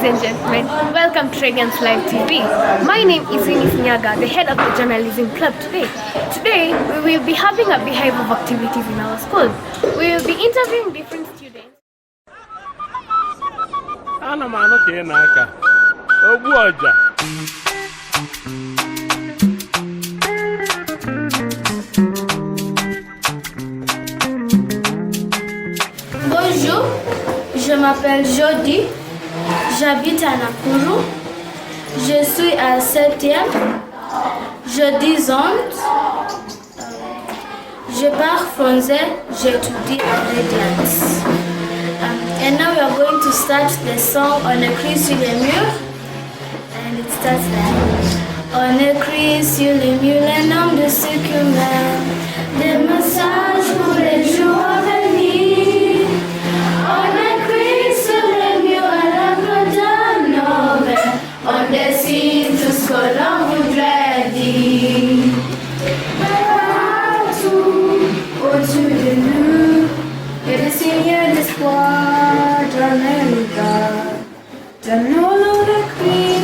ladies and gentlemen. Welcome to Reagan's Live TV. My name is Eunice Nyaga, the head of the Journalism Club today. Today, we will be having a beehive of activities in our school. We will be interviewing different students. Bonjour, je m'appelle Jody, j'habite à Nakuru, je suis à 7e, je dis honte, je parle français, j'étudie à Radiance. And now we are going to start the song On écrit sur les murs, and it starts like On écrit sur les murs les noms de ceux qui meurent, des messages pour les jours à venir. On écrit sur les murs à l'encre d'un novel, on dessine tout ce que l'on voudrait dire. Partout au-dessus de nous, et des signes d'espoir dans les regards. Dans nos noms d'écrit,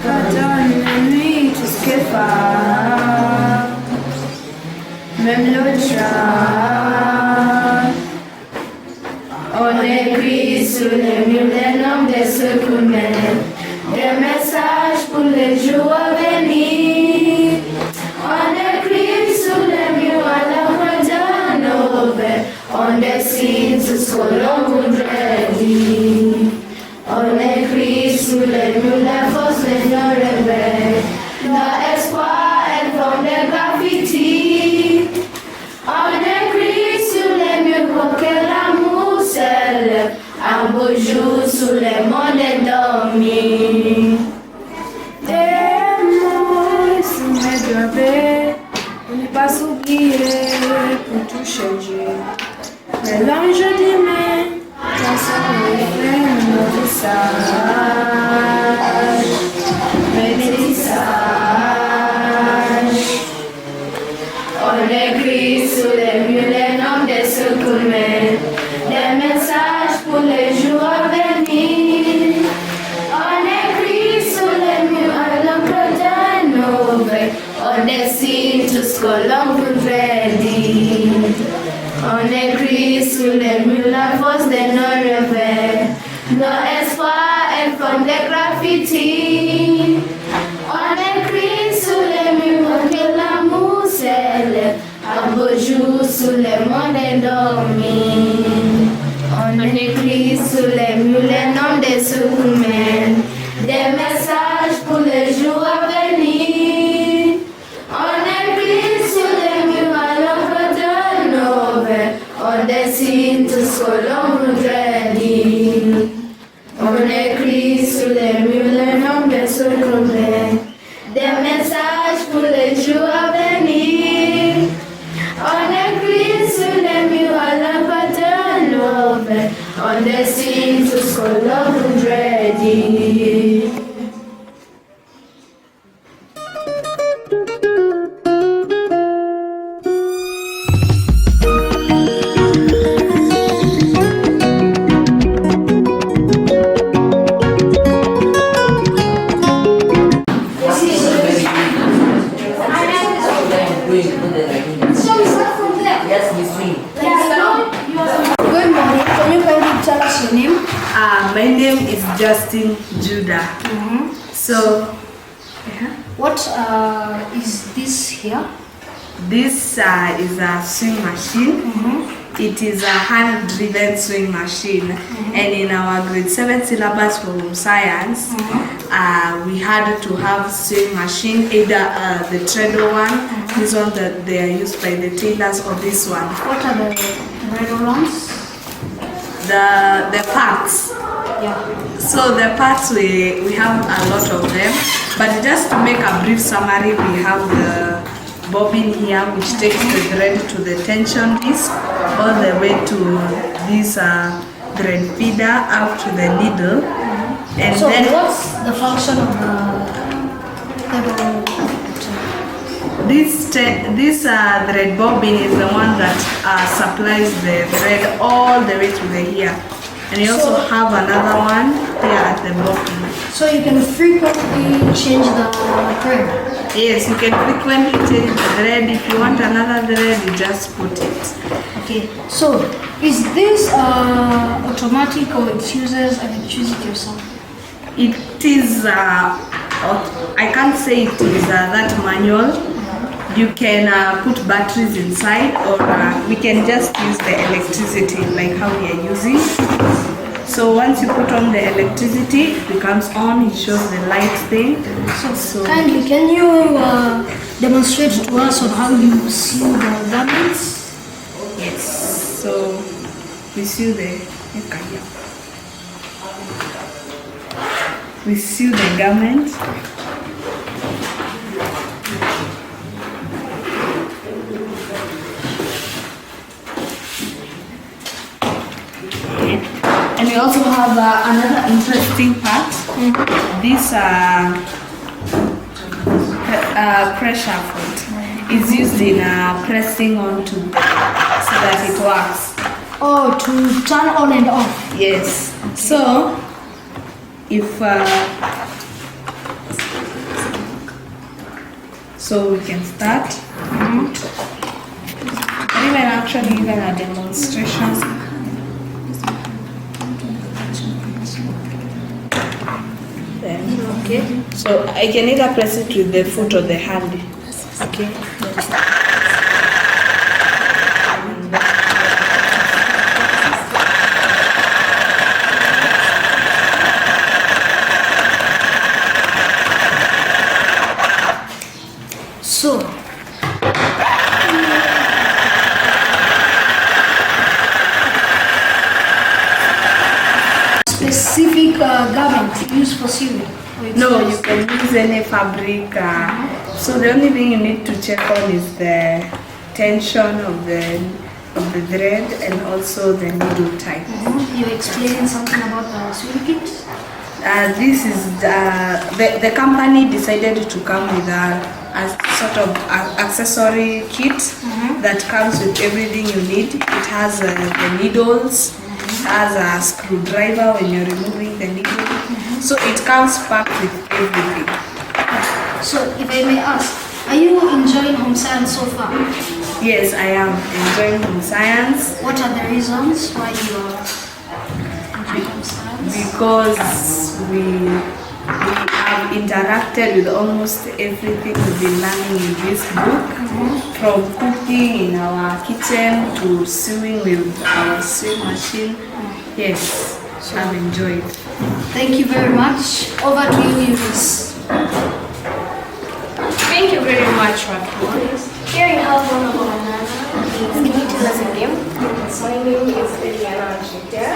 pardonne la nuit tout ce qu'elle fait. Même le chat. On écrit sur les murs les noms de ceux qu'on aime, des messages pour les jours à venir. On écrit sur les murs à l'encre d'un novel, on dessine tout ce que l'on voudrait dire. On écrit sur les murs la force de nos rêves, nos espoirs et forme de graffiti. On écrit sur les murs pour que l'amour s'élève, un beau jour sous les mondes endormis. Des mots sous mes gravés, pour ne pas s'oublier, pour tout changer. Mélange des mains, dans ce reflet, nos visages, métissage. On écrit sur les murs les noms de ceux qu'on aime, des messages pour les jours à venir. On écrit sur les murs à l'encre d'un novel, on dessine tout ce que l'on voudrait dire. On écrit sur les murs la force de nos rêves, nos espoirs et forme de graffiti. On écrit sur les murs pour que l'amour s'élève, un beau jour sous les mondes endormis. On écrit sur les murs les noms des secours-mènes, des messages pour les jours à venir. On écrit sur les murs à l'encre d'un novel, on dessine tout ce que l'on voudrait dire. On écrit sur les murs les noms des secours-mènes, des messages pour les jours à venir. On écrit sur les murs à l'encre d'un novel, on dessine tout ce que l'on voudrait dire. My name is Justin Judah. So, what is this here? This is a swing machine. It is a hand-driven swing machine, and in our grade 7 syllabus for home science, we had to have swing machine, either the treadle one, this one that they are used by the tailors, or this one. What are the treadle ones? The parts. Yeah. So the parts we have a lot of them, but just to make a brief summary, we have the bobbin here, which takes the thread to the tension disc all the way to this thread feeder up to the needle. And so then what's the function of the this thread bobbin is the one that supplies the thread all the way to the ear. And you also have another one here at the bottom. So you can frequently change the thread. Yes, you can frequently change the thread. If you want another thread, you just put it. Okay, so is this automatic or it uses electricity or something? It is, I can't say it is that manual. You can put batteries inside, or we can just use the electricity like how we are using. So once you put on the electricity, it becomes on, it shows the light thing. So Kindly, can you demonstrate to us on how you sew the garments? yes, so we sew the garment. And we also have another interesting part. This pressure foot is used in pressing onto so that it works. Oh, to turn on and off. Yes. So if so we can start. Even a demonstration. Then, okay. So I can either press it with the foot or the hand. Okay. So, specific garment used for sewing? No, you can use any fabric. So the only thing you need to check on is the tension of the thread and also the needle type. You explained something about the sewing kit? This is the company decided to come with a sort of accessory kit that comes with everything you need. It has the needles, has a screwdriver when you're removing the needle. So it comes packed with everything. So, if I may ask, are you enjoying home science so far? Yes, I am enjoying home science. What are the reasons why you are enjoying home science? Because we have interacted with almost everything we've been learning in this book, from cooking in our kitchen to sewing with our sewing machine. Yes, I've enjoyed. Thank you very much. Over to you, Eunice. Thank you very much, Raquel. Here you have one of our nanas. Can you tell us your name? My name is Eliana Anjita.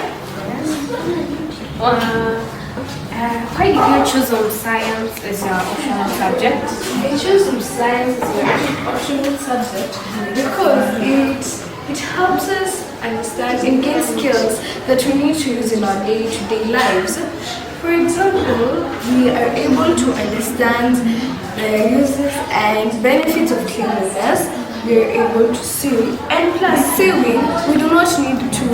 Why did you choose home science as your optional subject? I chose home science as my optional subject because it helps us understand and gain skills that we need to use in our day-to-day lives. For example, we are able to understand the uses and benefits of cleanliness. We are able to sew, and plus sewing, we do not need to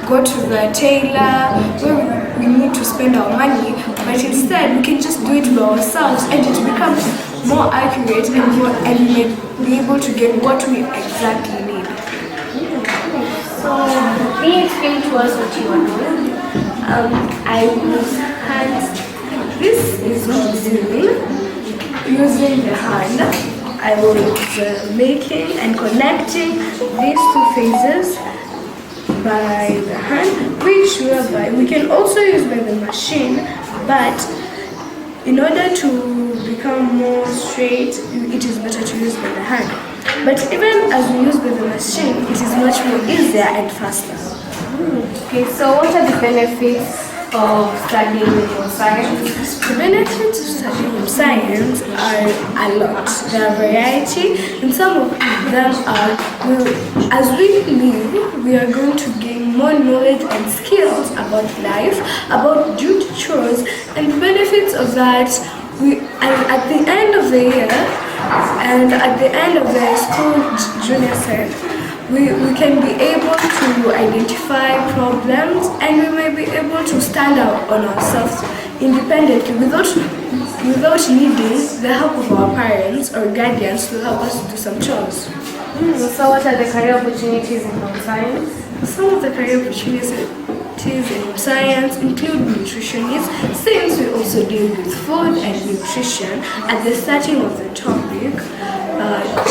go to the tailor where we need to spend our money, but instead we can just do it by ourselves, and it becomes more accurate and we may be able to get what we exactly need. So, can you explain to us what you are doing? I use hands. This is called sewing. Using the hand, I was making and connecting these two phases by the hand, which we can also use by the machine, but in order to become more straight, it is better to use by the hand. But even as we use by the machine, it is much more easier and faster. Okay, so what are the benefits of studying home science? The benefits of studying home science are a lot. There are variety, and some of them are, as we live, we are going to gain more knowledge and skills about life, about duty chores, and the benefits of that. At the end of the year, and at the end of the school junior set, we can be able to identify problems, and we may be able to stand out on ourselves independently without needing the help of our parents or guardians to help us do some chores. So what are the career opportunities in home science? Some of the career opportunities in science include nutritionists, since we also deal with food and nutrition. At the starting of the topic,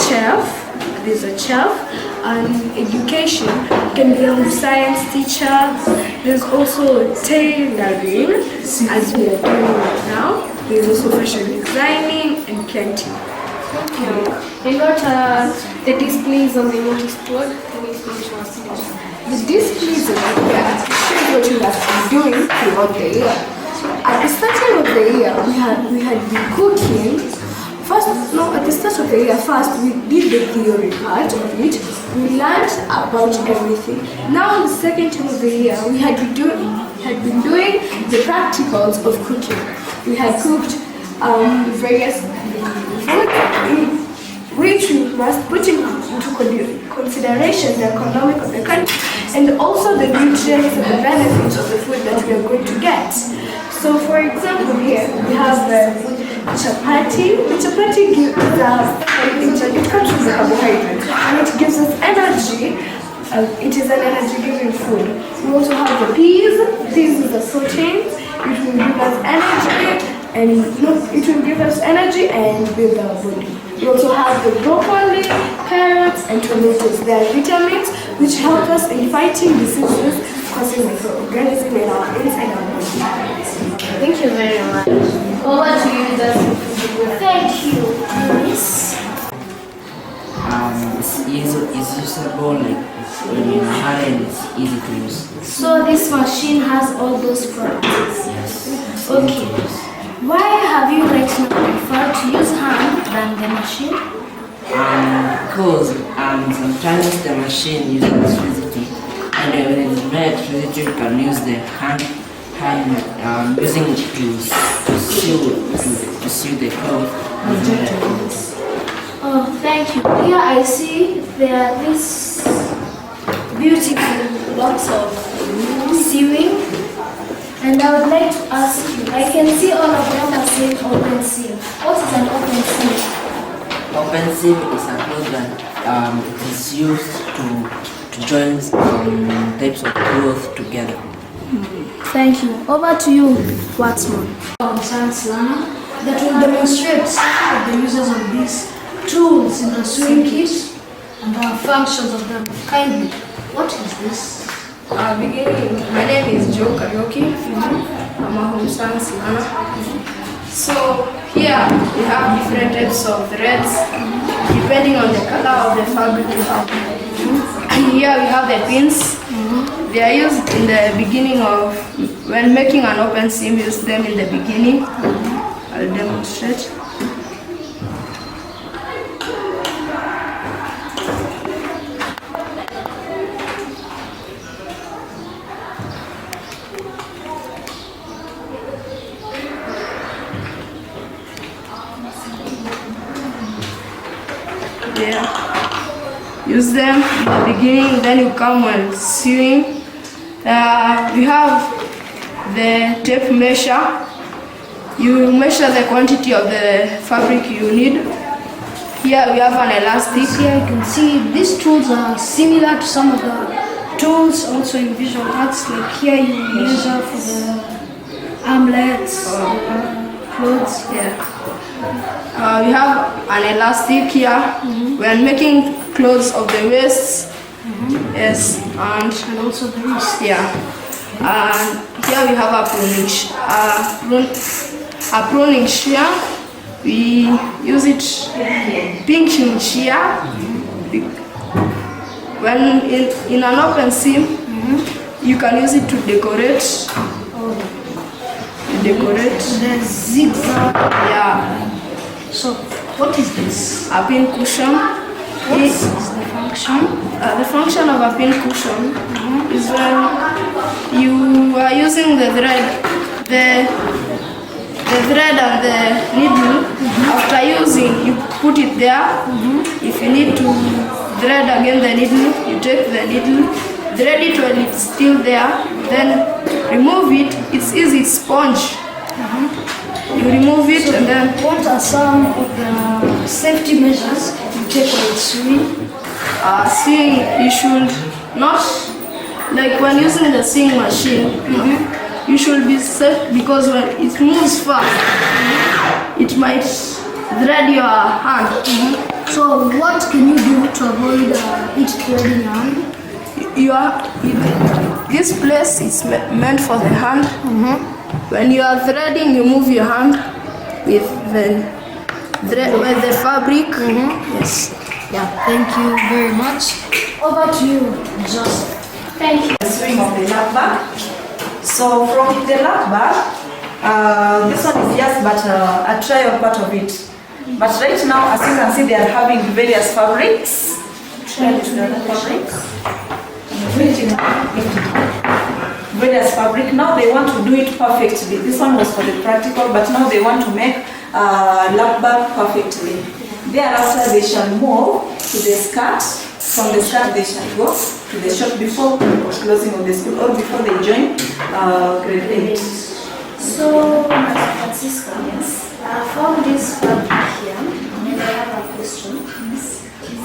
chef, there's a chef, and education can be a science teacher. There's also tailoring, as we are doing right now. There's also fashion designing and plenty. Thank you. And what are the displays on the notice board? Can you explain to us, please? The displays over here shows what you have been doing throughout the year. At the starting of the year, we had been cooking. At the start of the year, first we did the theory part of it. We learned about everything. Now, the second term of the year, we had been doing the practicals of cooking. We had cooked various food, which we must put into consideration the economic of the country and also the nutrients and the benefits of the food that we are going to get. So, for example, here we have the chapati. The chapati it comes from the carbohydrates and it gives us energy. It is an energy-giving food. We also have the peas. Peas is a protein. It will give us energy and build our body. We also have the broccoli, carrots, and tomatoes. They are vitamins which help us in fighting diseases causing microorganisms in inside our body. Thank you very much. Over to you, Dustin. Thank you, Miss. It's usable like when you're in a hurry and it's easy to use. So this machine has all those properties. Yes. Okay. Why have you right now preferred to use hand than the machine? Because sometimes the machine uses electricity, and when it's not electricity, you can use the hand using it to sew the clothes. Oh, thank you. Here I see there are these beautiful blocks of sewing, and I would like to ask you, I can see all of them are saying open seam. What is an open seam? Open seam is a cloth that it is used to join types of clothes together. Thank you. Over to you, Watson. Science learner that will demonstrate some of the uses of these tools in the sewing kit and the functions of them. Kindly, what is this? Beginning, my name is Joe Karaoke. I'm a home science learner. So here we have different types of threads depending on the color of the fabric you have. Here we have the pins. They are used in the beginning of, when making an open seam, use them in the beginning. I'll demonstrate. Use them in the beginning, then you come when sewing. We have the tape measure. You measure the quantity of the fabric you need. Here we have an elastic. Here you can see these tools are similar to some of the tools also in visual arts. Like here you measure for the armlets, clothes. Yeah. We have an elastic here when making clothes of the waist. Yes, And also the wrist. yeah. And here we have a pruning shear. We use it pinching shear. When in an open seam, you can use it to decorate. The zigzag. Yeah. So, what is this? A pin cushion. What is the function? The function of a pin cushion is when you are using the thread, the thread and the needle. After using, you put it there. If you need to thread again the needle, take the needle, thread it when it's still there, then remove it. It's easy, it's sponge. You remove it and then... What are some of the safety measures you take while sewing? Sewing, you should not, like when using the sewing machine, you should be safe because when it moves fast, it might thread your hand. So what can you do to avoid it threading your hand? This place is meant for the hand. When you are threading, you move your hand with the fabric. Yes. Yeah, thank you very much. Over to you, Joseph. Thank you. The sewing of the lap bag. So from the lap bag, this one is just but a trial part of it. But right now, as you can see, they are having various fabrics. Various fabric. Now they want to do it perfectly. This one was for the practical, but now they want to make lap bag perfectly. Thereafter, they shall move to the skirt. From the skirt, they shall go to the shop before closing of the school or before they join grade 8. So, Francisca, yes, I found this fabric here, and I have a question.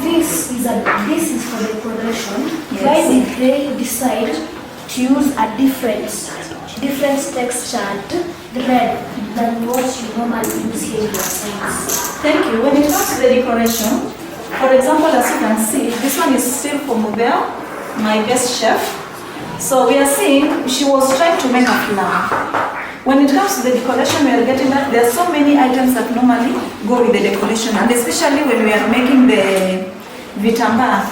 This is for decoration. Yes. Why did they decide to use a different textured thread than what you normally use here in your science? Thank you. When it comes to the decoration, for example, as you can see, this one is still for Mobile, my best chef. So we are seeing she was trying to make a flower. When it comes to the decoration, we are getting that there are so many items that normally go with the decoration, and especially when we are making the vitamba,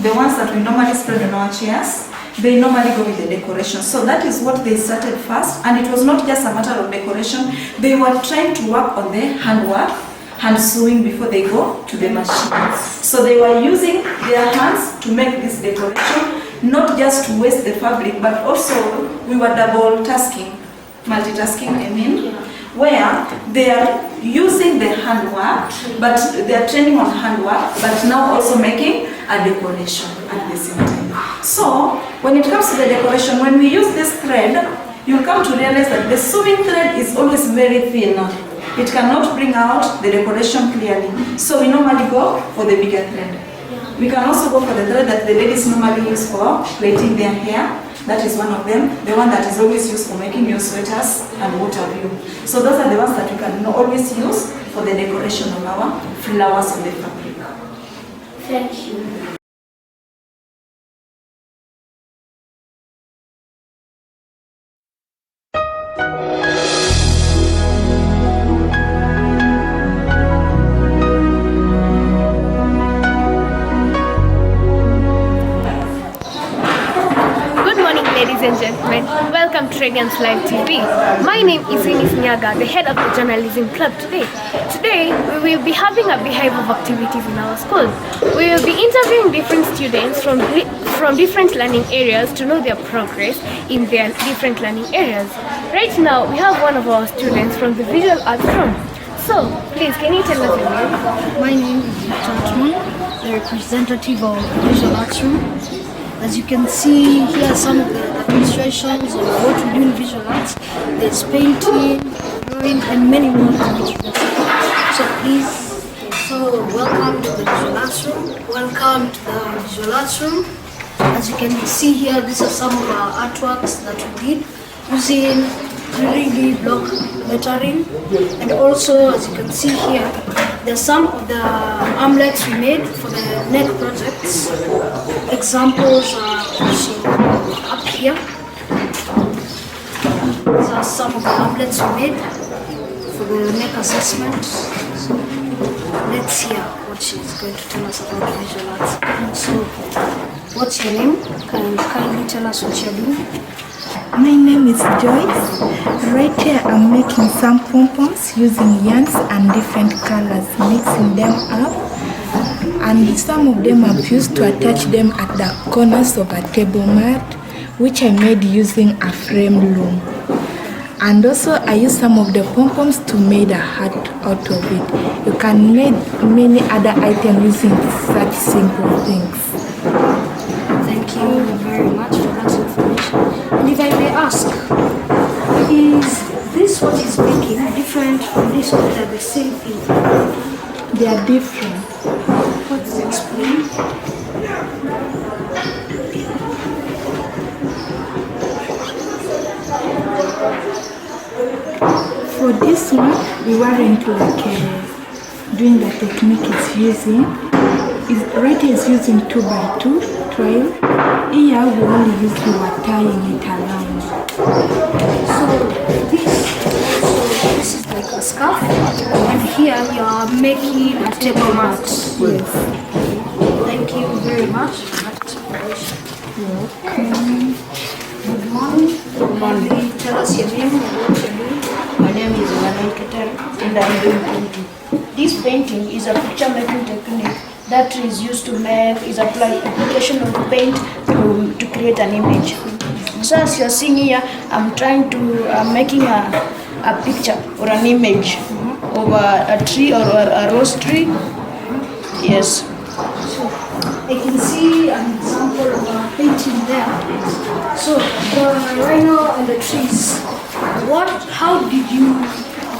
the ones that we normally spread on our chairs, they normally go with the decoration. So that is what they started first, and it was not just a matter of decoration. They were trying to work on the handwork, hand sewing before they go to the machine. So they were using their hands to make this decoration, not just to waste the fabric, but also we were multitasking, I mean, where they are using the handwork, but they are training on handwork, but now also making a decoration at the same time. So when it comes to the decoration, when we use this thread, you'll come to realize that the sewing thread is always very thin. It cannot bring out the decoration clearly. So we normally go for the bigger thread. We can also go for the thread that the ladies normally use for plaiting their hair. That is one of them, the one that is always used for making your sweaters and what have you. So those are the ones that we can always use for the decoration of our flowers on the fabric. Thank you. Ladies and gentlemen, welcome to Radiance Live TV. My name is Inis Nyaga, the head of the journalism club today. Today, we will be having a beehive of activities in our school. We will be interviewing different students from different learning areas to know their progress in their different learning areas. Right now, we have one of our students from the visual arts room. So, please, can you tell us your name? My name is Chatman, the representative of the visual arts room. As you can see here, some of the demonstrations of what we do in visual arts. There's painting, drawing, and many more activities. So please, welcome to the visual arts room. Welcome to the visual arts room. As you can see here, these are some of our artworks that we did using 3D block lettering. And also, as you can see here, there's some of the armlets we made for the neck projects. Examples are also up here. These are some of the armlets we made for the neck assessment. So let's hear what she's going to tell us about visual arts. So, what's your name? Can you kindly tell us what you're doing? My name is Joyce. Right here I'm making some pom-poms using yarns and different colors, mixing them up. And some of them I've used to attach them at the corners of a table mat, which I made using a frame loom. And also I used some of the pom-poms to make a hat out of it. You can make many other items using such simple things. ask, is this what is making different from this one that the same thing? They are different. What's the explain? For this one, we weren't doing the technique it's using. Right here is using 2x2 trail. Here we only use we were tying it around. So this is like a scarf, and here you are making a table mat. Yes. Thank you very much for that explanation. Good morning. Kindly tell us your name and what you're doing. My name is Manuel Keter and I'm doing painting. This painting is a picture making technique that is used to make, is application of paint to create an image. So as you're seeing here, I'm making a picture or an image of a tree or a rose tree. Yes. I can see an example of a painting there. So right now on the trees, how did you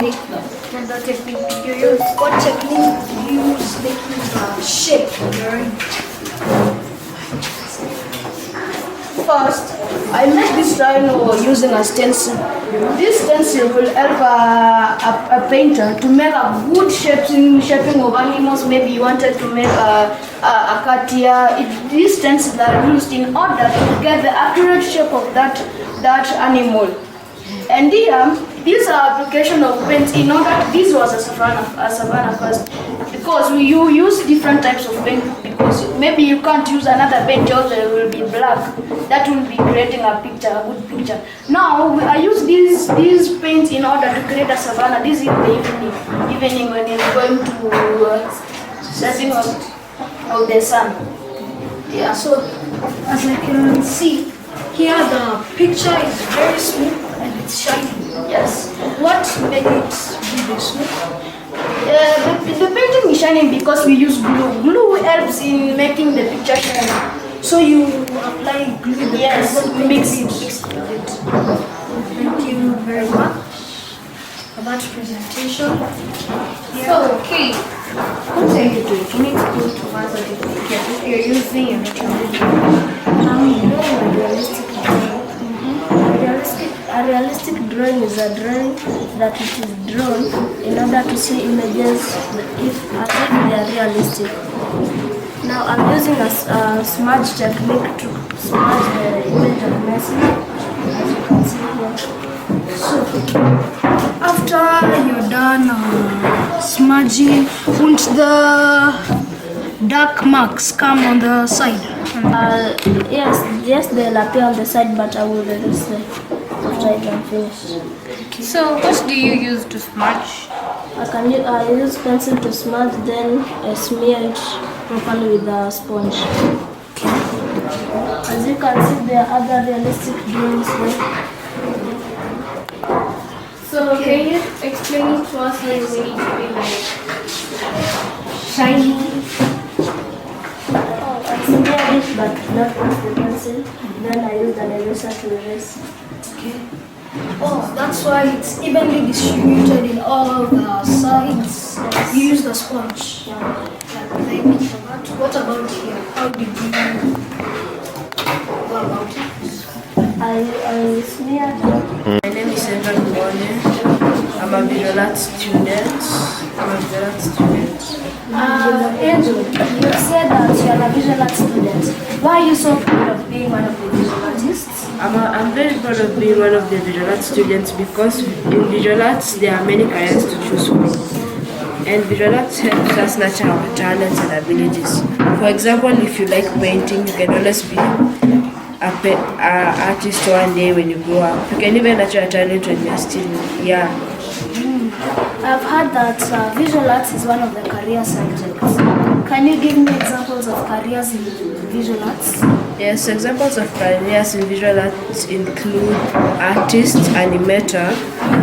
make them? And the technique did you use? What technique did you use making the shape of the ring? First, I made this rhino using a stencil. This stencil will help a painter to make a good shaping of animals. Maybe you wanted to make a cat here. These stencils are used in order to get the accurate shape of that animal. And here, these are application of paint in order. This was a savannah first, because you use different types of paint, because maybe you can't use another paint, also it will be black. That will be creating a good picture. Now I use these paints in order to create a savannah. This is the evening when it's going to setting of the sun. Yeah. So as I can see, here the picture is very smooth and it's shiny. Yes. What made it be this smooth? The painting is shining because we use glue. Glue helps in making the picture shine. So you apply glue? Yes, mix it. Thank you very much for that presentation. So, okay. What are you doing? You need to go to one of the techniques you're using a realistic drawing. A realistic drawing is a drawing that it is drawn in order to see images as if they are realistic. Now I'm using a smudge technique to smudge the image of Messi, as you can see here. So after you're done smudging, won't the dark marks come on the side? Yes, they'll appear on the side, but I will do this after I can finish. So what do you use to smudge? I use pencil to smudge, then I smear it properly with a sponge. As you can see, there are other realistic drawings here. So can you explain it to us like we need to be like shiny? I smear it but not with the pencil. Then I use an eraser to erase. Okay. Oh, that's why it's evenly distributed in all the sides. You use the sponge. Thank you for that. What about here? How did you go about it? I smear it. My name is Evan Mwone. I'm a visual arts student. Angel, you said that you are a visual arts student. Why are you so proud of being one of the visual artists? I'm very proud of being one of the visual arts students because in visual arts there are many careers to choose from. And visual arts helps us nurture our talents and abilities. For example, if you like painting, you can always be an artist one day when you grow up. You can even nurture a talent when you are still young. I've heard that visual arts is one of the career subjects. Can you give me examples of careers in visual arts? Yes, examples of careers in visual arts include artist, animator.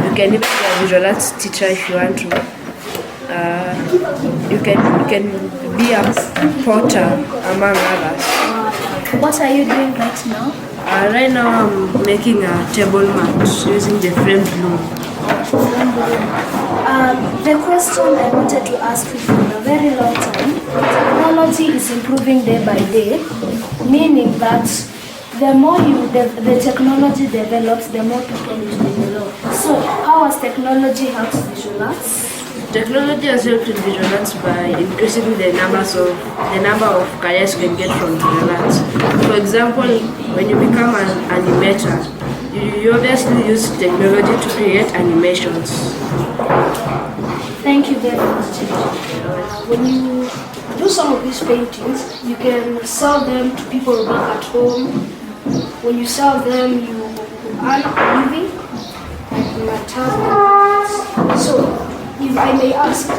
You can even be a visual arts teacher if you want to. You can be a potter, among others. What are you doing right now? Right now I'm making a table mat using the framed loom. The question I wanted to ask you for a very long time, technology is improving day by day, meaning that the more the technology develops, the more people will develop. So how has technology helped visual arts? Technology has helped in visual arts by increasing the number of careers you can get from visual arts. For example, when you become an animator, you obviously use technology to create animations. Thank you very much. When you do some of these paintings, you can sell them to people back at home. When you sell them, you earn a living. So, if I may ask,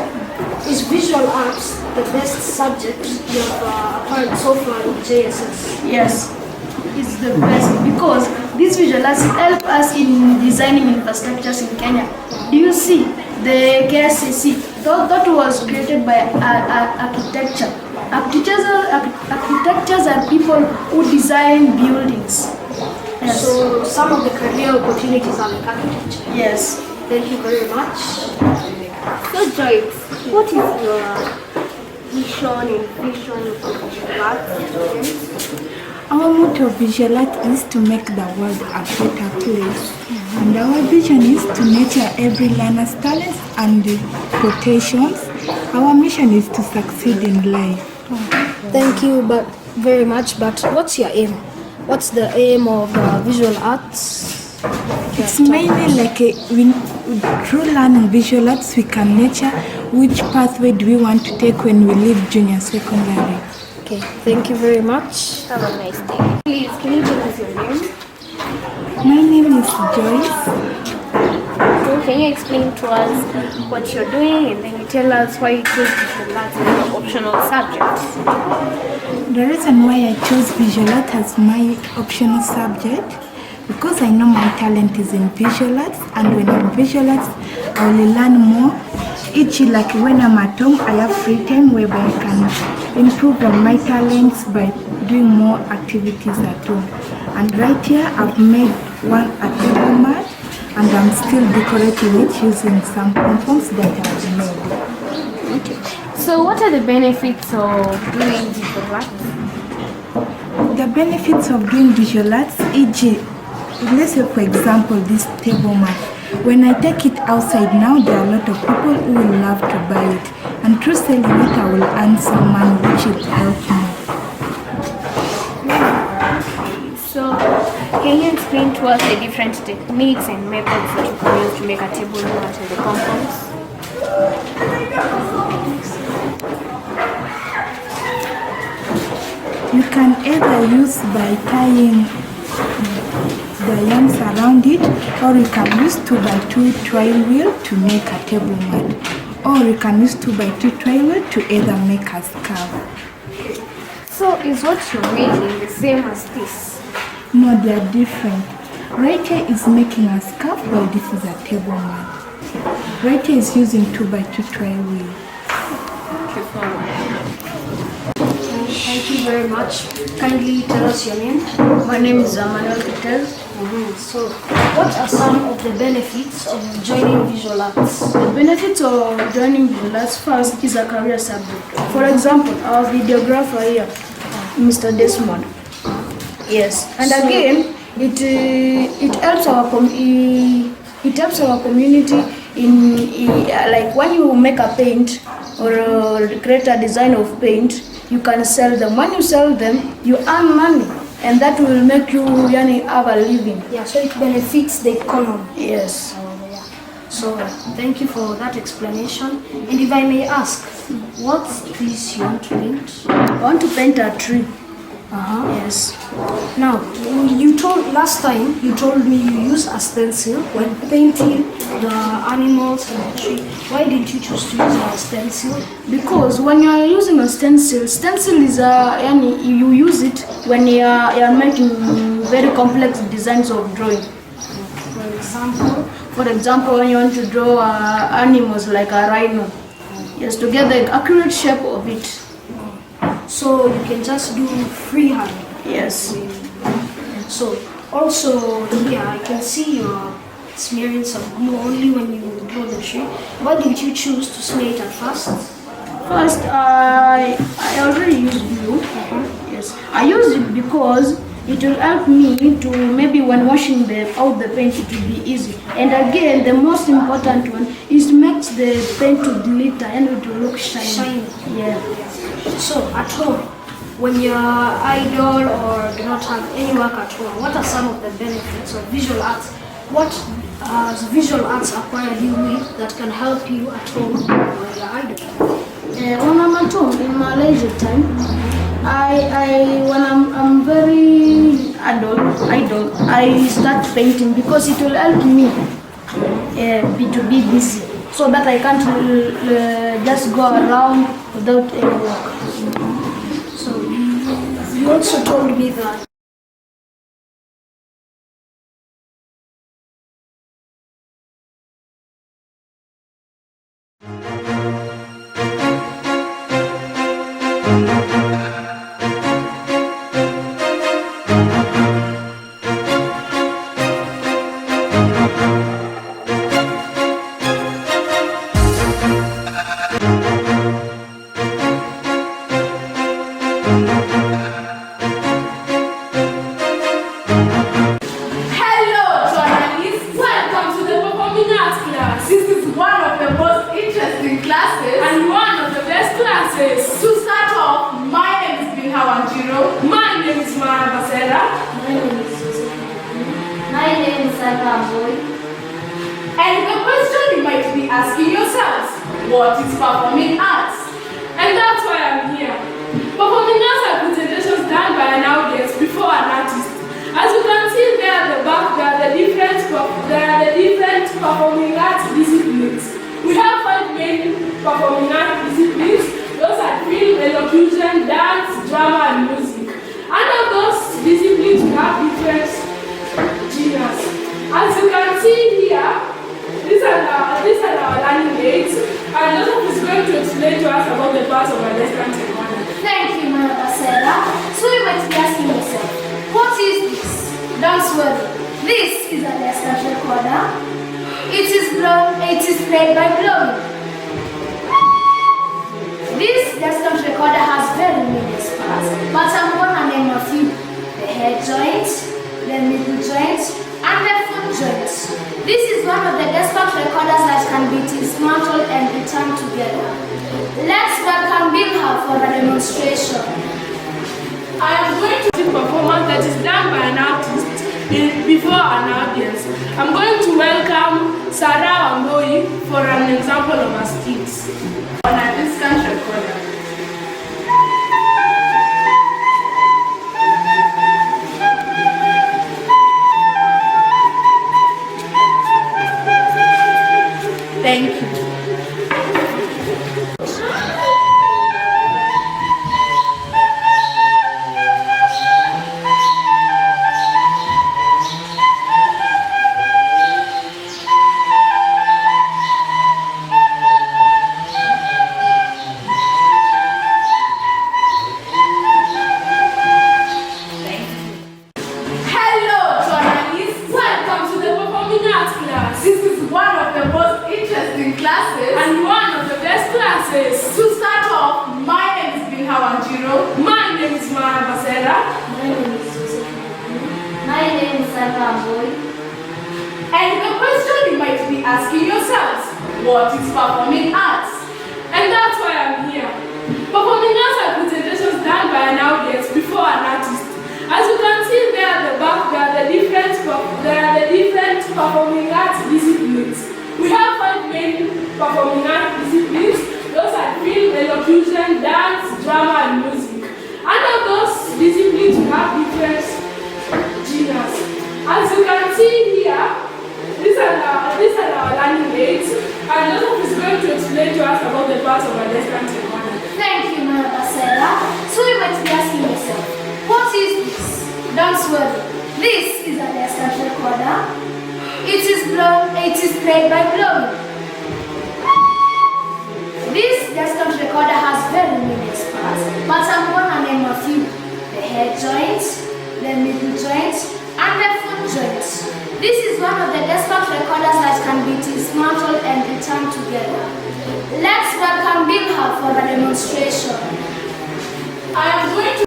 is visual arts the best subject you have applied so far in JSS? Yes, it's the best because these visual arts help us in designing infrastructures in Kenya. Do you see the KSCC? That was created by architecture. Architectures are people who design buildings. Yes. So some of the career opportunities are like architecture. Yes. Thank you very much. So Joyce, what is your vision of visual arts? Our motto of visual art is to make the world a better place. And our vision is to nurture every learner's talents and potentials. Our mission is to succeed in life. Thank you very much, but what's your aim? What's the aim of visual arts? It's mainly like through learning visual arts, we can nurture which pathway do we want to take when we leave junior secondary. Okay, thank you very much. Have a nice day. Please, can you tell us your name? My name is Joyce. So can you explain to us what you're doing and then you tell us why you chose visual arts as your optional subject? The reason why I chose visual art as my optional subject because I know my talent is in visual arts, and when I'm visual arts, I will learn more. Like when I'm at home, I have free time whereby I can improve on my talents by doing more activities at home. And right here, I've made a table mat, and I'm still decorating it using some pom-poms that I've made. Okay. So what are the benefits of doing visual arts? The benefits of doing visual arts, e.g., let's say for example this table mat. When I take it outside now, there are a lot of people who will love to buy it. And through selling it, I will earn some money which will help me. So can you explain to us the different techniques and methods that you can use to make a table mat and the pom-poms? You can either use by tying the yarns around it, or you can use 2x2 twine wheel to make a table mat, or you can use 2x2 twine wheel to either make a scarf. So is what you're making the same as this? No, they are different. Right here is making a scarf while this is a table mat. Right here is using 2x2 twine wheel. Thank you very much. Kindly tell us your name. My name is Manuel Kitel. So, what are some of the benefits of joining visual arts? The benefits of joining visual arts first is a career subject. For example, our videographer here, Mr. Desmond. Yes, and again, it helps our community in like when you make a paint or create a design of paint, you can sell them. When you sell them, you earn money, and that will make you have a living. Yeah, so it benefits the economy. Yes. So thank you for that explanation. And if I may ask, what's this you want to paint? I want to paint a tree. Yes. Now, last time you told me you use a stencil when painting the animals and the tree. Why didn't you choose to use a stencil? Because when you are using a stencil is you use it when you are making very complex designs of drawing. For example, when you want to draw animals like a rhino, yes, to get the accurate shape of it. So you can just do freehand. Yes. So also here I can see you're smearing some glue only when you draw the tree. Why did you choose to smear it at first? First, I already used glue. Yes, I used it because it will help me to maybe when washing out the paint it will be easy. And again, the most important one is to make the paint to glitter and it will look shiny. Yeah. So at home, when you're idle or do not have any work at home, what are some of the benefits of visual arts? What has visual arts acquired you with that can help you at home when you're idle? When I'm at home in my leisure time, when I'm very idle, I start painting because it will help me to be busy, so that I can't just go around without any work. So you also told me that And the question you might be asking yourselves, what is performing arts? And that's why I'm here. Performing arts are presentations done by an audience before an artist. As you can see there at the back, there are the different performing arts disciplines. We have 5 main performing arts disciplines. Those are film, elocution, dance, drama, and music. Under those disciplines, we have different genres. As you can see here, these are our learning aids, and Joseph is going to explain to us about the parts of our lesson technology. Thank you, Madam Sarah. So you might be asking yourself, what is this? Don't worry. This is a desktop recorder. It is played by blowing. This desktop recorder has very many parts, but I'm going to name a few: the head joint, the middle joint, and the foot joints. This is one of the desktop recorders that can be dismantled and returned together. Let's welcome Bilha for a demonstration. I am going to do a performance that is done by an artist before an audience. I'm going to welcome Sarah Wamboi for an example of her skills on a distant recorder. Thank you. And the question you might be asking yourselves, what is performing arts? And that's why I'm here. Performing arts are presentations done by an audience before an artist. As you can see there at the back, there are the different performing arts disciplines. We have 5 main performing arts disciplines. Those are film, elocution, dance, drama, and music. Under those disciplines, we have different genres. As you can see here, these are our learning aids, and Joseph is going to explain to us about the parts of our lesson technology. Thank you, Madam Sarah. So you might be asking yourself, what is this? Don't worry. This is a desktop recorder. It is played by blowing. This desktop recorder has very many parts, but I'm going to name a few: the head joint, the middle joint, and the foot joints. This is one of the desktop recorders that can be dismantled and returned together. Let's welcome Bilha for a demonstration. I am going to...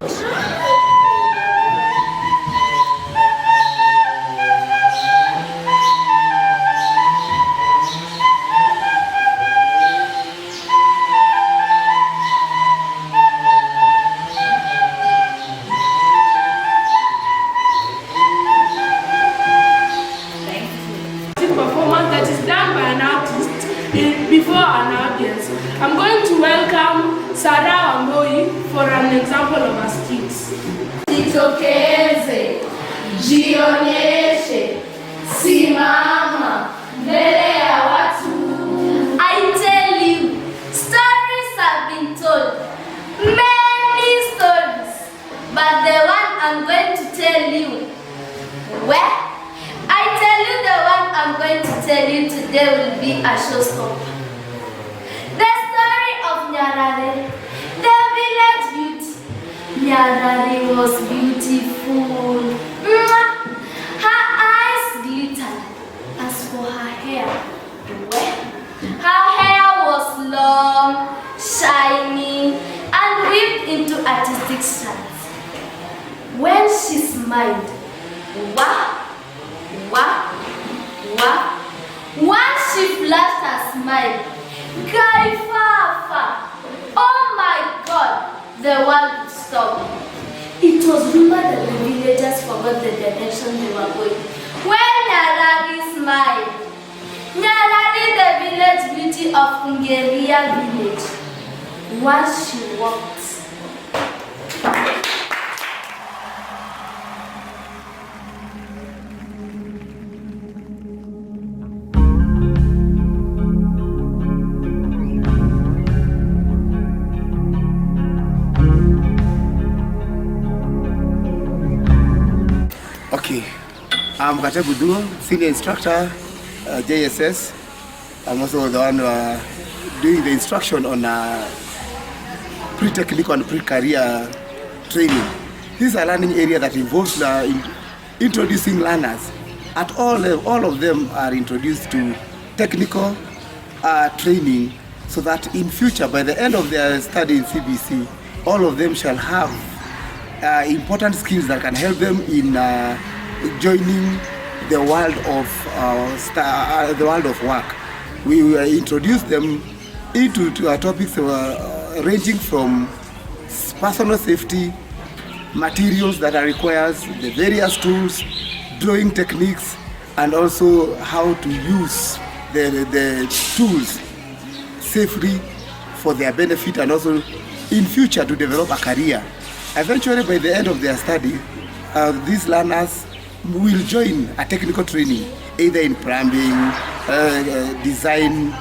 performance that is done by an artist before an audience. I'm going to welcome Sarah Amboi for an example of her skits. Jitokeze, jionyeshe, simama mbele ya watu. I tell you, stories have been told, many stories, but the one I'm going to tell you, well, I tell you the one I'm going to tell you today will be a showstopper. The story of Nyarare, the village beauty. Nyarare was beautiful. Her eyes glittered. As for her hair, well, her hair was long, shiny, and weaved into artistic styles. When she smiled, wow! Once she flashed her smile, Guy Fafa! Oh my God! The world would stop. It was rumored that the villagers forgot the direction they were going. When Nyarari smiled, Nyarari, the village beauty of Ungeria village, once she walked. Okay, I'm Kategudu, senior instructor, JSS. I'm also the one doing the instruction on pre-technical and pre-career training. This is a learning area that involves introducing learners. At all of them are introduced to technical training, so that in future, by the end of their study in CBC, all of them shall have important skills that can help them in joining the world of work. We introduce them into topics ranging from personal safety, materials that are required, the various tools, drawing techniques, and also how to use the tools safely for their benefit, and also in future to develop a career. Eventually, by the end of their study, these learners will join a technical training, either in plumbing, design,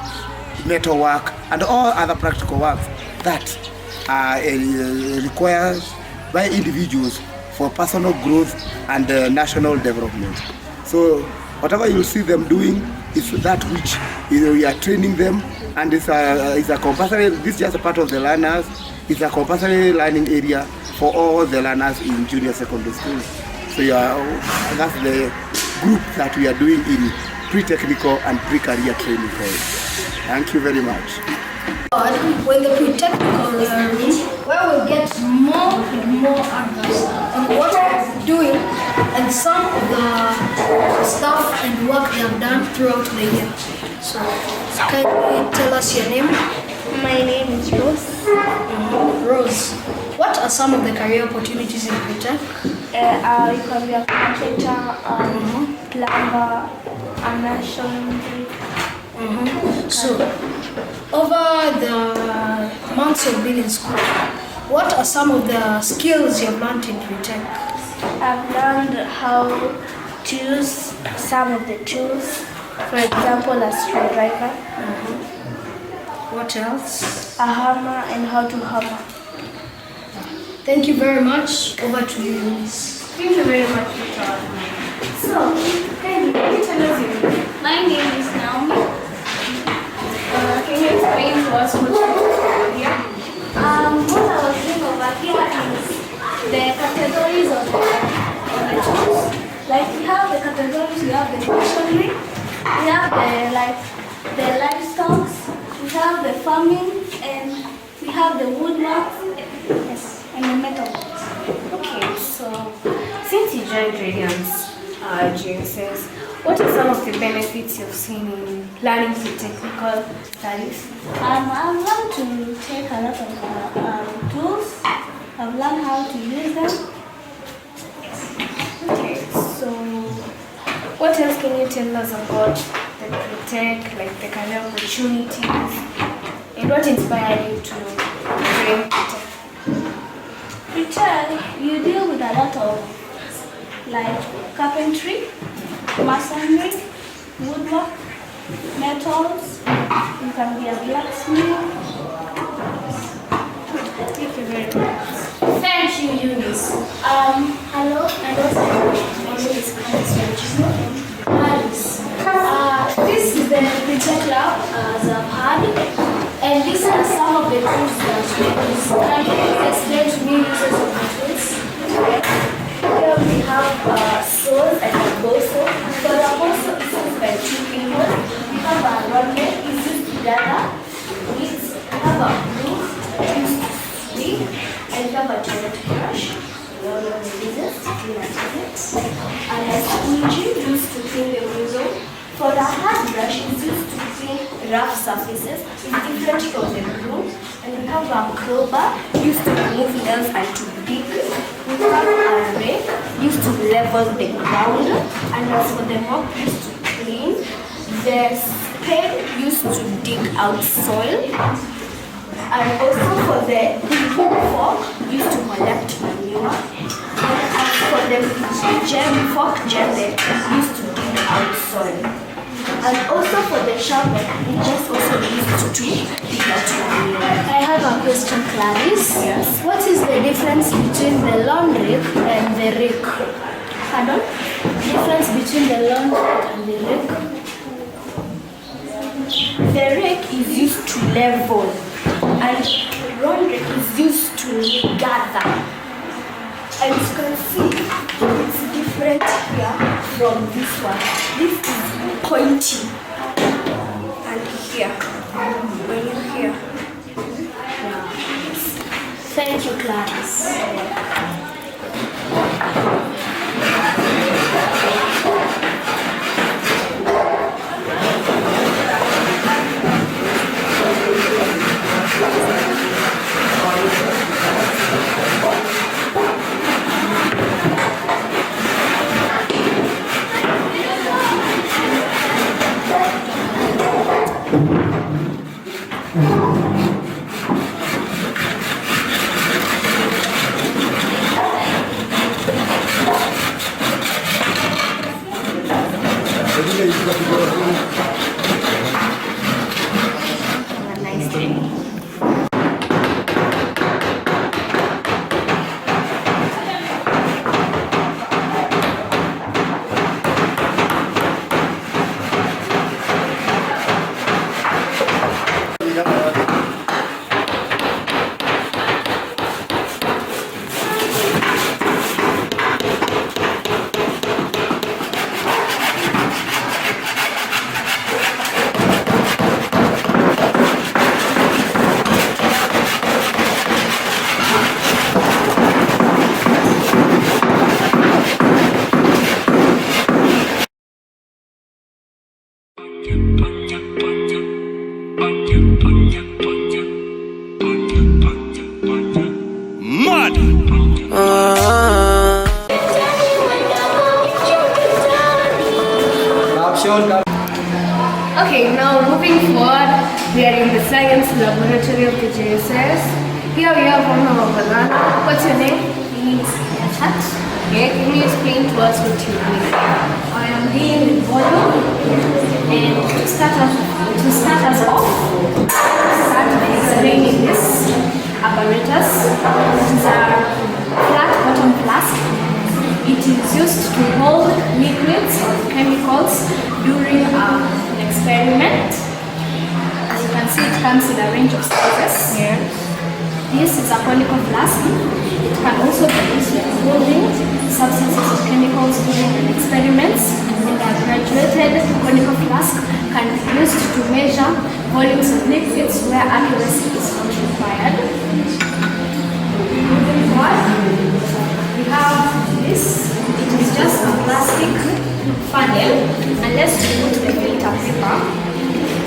metalwork, and all other practical works that are required by individuals for personal growth and national development. So whatever you see them doing is that which we are training them, and it's a compulsory. This is just a part of the learners. It's a compulsory learning area for all the learners in junior secondary schools. So that's the group that we are doing in pre-technical and pre-career training course. Thank you very much. When the pre-technical learning, where we'll get more and more advanced on what we're doing and some of the stuff and work they have done throughout the year. So, can you tell us your name? My name is Rose. Rose, what are some of the career opportunities in pre-tech? You can be a carpenter, plumber, a nation. So, over the months you've been in school, what are some of the skills you've learned in pre-tech? I've learned how to use some of the tools. For example, a screwdriver. What else? A hammer and how to hammer. Thank you very much. Over to you, Eunice. Thank you very much, Victor. So, can you tell us your name? My name is Naomi. Can you explain to us what you're doing here? What I was doing over here is the categories of the tools. Like we have the categories, we have the machinery, we have the livestock, we have the farming, and we have the woodwork, yes, and the metal. Okay, so since you joined Radiance GSS, what are some of the benefits you've seen in learning the technical studies? I've learned to take a lot of tools. I've learned how to use them. Okay, so what else can you tell us about the pre-tech, like the kind of opportunities, and what inspired you to join pre-tech? Pre-tech, you deal with a lot of like carpentry, masonry, woodwork, metals. You can be a blacksmith. Thank you very much. Thank you, Eunice. Hello, and also my name is Alice. This is the pre-tech lab, as I've had, and these are some of the tools that we use. Can you explain to me uses of the tools? Here we have saws and a bow saw. For the bow saw is used by two people. We have a rod head, it's used to gather weeds. We have a broom used to sweep, and we have a toilet brush. We all know the reasons to clean our toilets. And a squeegee used to clean the window. For the hard brush, it's used to clean rough surfaces. It's different from the broom. And we have a crowbar used to remove nails and to dig. We have a rake used to level the ground. And as for the mop used to clean. The spade used to dig out soil. And also for the fork used to collect manure. And as for the fork jembe used to dig out soil. And also for the shovel, it just also used to dig out manure. I have a question, Clarice. Yes. What is the difference between the lawn rake and the rake? Pardon? Difference between the lawn rake and the rake? The rake is used to level, and lawn rake is used to gather. And you can see it's different here from this one. This is pointy, and here, when you hear. Thank you, Clarice. Have a nice day. Okay, now moving forward, we are in the science laboratory of the JSS. Here we have one of our learner. What's your name? Chat. Okay, can you explain to us what you do? I am dealing with volume, and to start us off, start by explaining this apparatus. It is a flat bottom flask. It is used to hold liquids or chemicals during an experiment. As you can see, it comes in a range of sizes. Yes. This is a conical flask. It can also be used for holding substances or chemicals during experiments. And a graduated conical flask can be used to measure volumes of liquids where accuracy is not required. Moving forward, we have this. It is just a plastic funnel, unless you put the filter paper,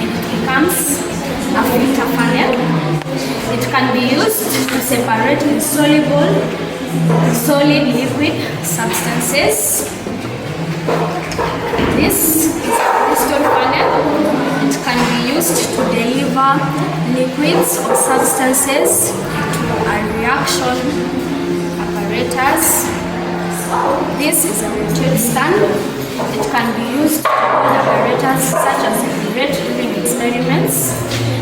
it becomes a filter funnel. It can be used to separate insoluble, solid, liquid substances. This is a piston funnel. It can be used to deliver liquids or substances to a reaction apparatus. This is a rotating stand. It can be used to hold apparatus such as a burette during experiments.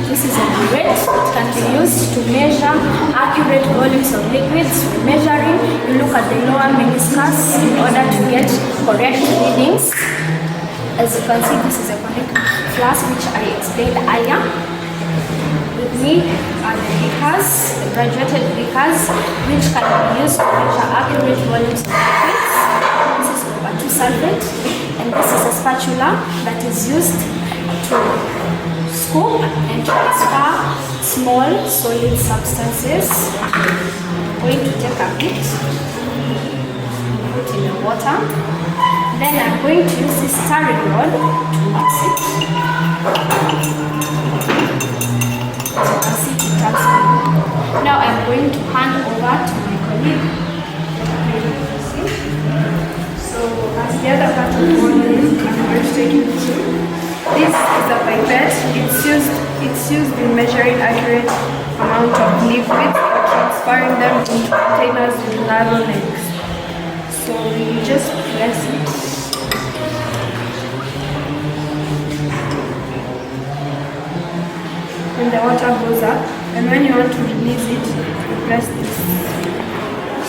This is a burette. It can be used to measure accurate volumes of liquids. When measuring, you look at the lower meniscus in order to get correct readings. As you can see, this is a conical flask which I explained earlier. With me are the beakers, the graduated beakers, which can be used to measure accurate volumes of liquids. This is copper 2 sulfate, and this is a spatula that is used to scoop and transfer small solid substances. I'm going to take a bit, put in the water. Then I'm going to use this stirring rod to mix it. Now I'm going to hand over to my colleague. So as the other part of the module, I'm going to take you through. This is a pipette. It's used in measuring accurate amount of liquids or transferring them into containers with narrow legs. So you just press it. And the water goes up, and when you want to release it, you press this.